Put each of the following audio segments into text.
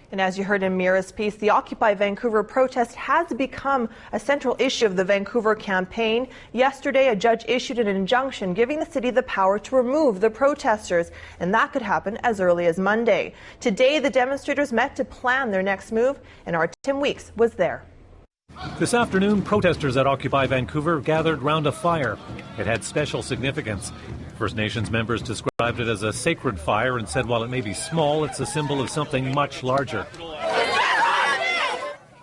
And as you heard in Mira's piece, the Occupy Vancouver protest has become a central issue of the Vancouver campaign. Yesterday, a judge issued an injunction giving the city the power to remove the protesters, and that could happen as early as Monday. Today, the demonstrators met to plan their next move, and our Tim Weeks was there. This afternoon, protesters at Occupy Vancouver gathered round a fire. It had special significance. First Nations members described it as a sacred fire and said while it may be small, it's a symbol of something much larger.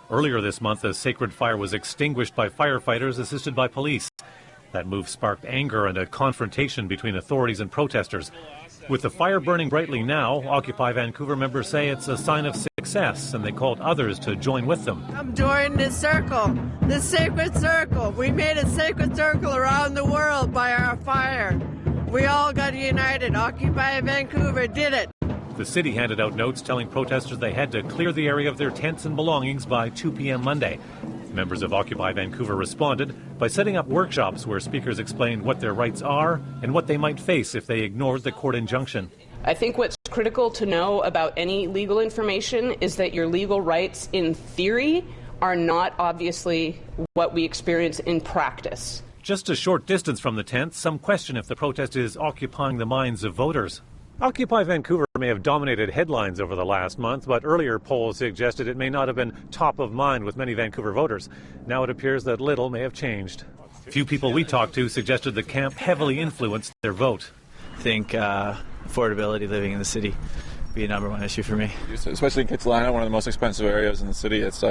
Earlier this month, a sacred fire was extinguished by firefighters assisted by police. That move sparked anger and a confrontation between authorities and protesters. With the fire burning brightly now, Occupy Vancouver members say it's a sign of success, and they called others to join with them. Come join this circle, this sacred circle. We made a sacred circle around the world by our fire. We all got united. Occupy Vancouver did it. The city handed out notes telling protesters they had to clear the area of their tents and belongings by 2 p.m. Monday. Members of Occupy Vancouver responded by setting up workshops where speakers explained what their rights are and what they might face if they ignored the court injunction. I think what's critical to know about any legal information is that your legal rights in theory are not obviously what we experience in practice. Just a short distance from the tents, some question if the protest is occupying the minds of voters. Occupy Vancouver may have dominated headlines over the last month, but earlier polls suggested it may not have been top of mind with many Vancouver voters. Now it appears that little may have changed. Few people we talked to suggested the camp heavily influenced their vote. I think affordability, living in the city, be a number one issue for me. Especially in Kitsilano, one of the most expensive areas in the city. It's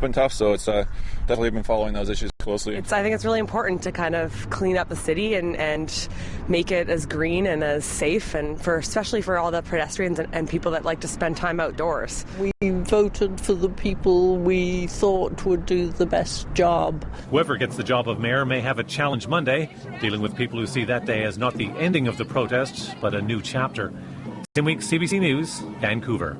been tough, so it's definitely been following those issues closely. I think it's really important to kind of clean up the city and make it as green and as safe, and especially for all the pedestrians and people that like to spend time outdoors. We voted for the people we thought would do the best job. Whoever gets the job of mayor may have a challenge Monday, dealing with people who see that day as not the ending of the protest, but a new chapter. Tim Weeks, CBC News, Vancouver.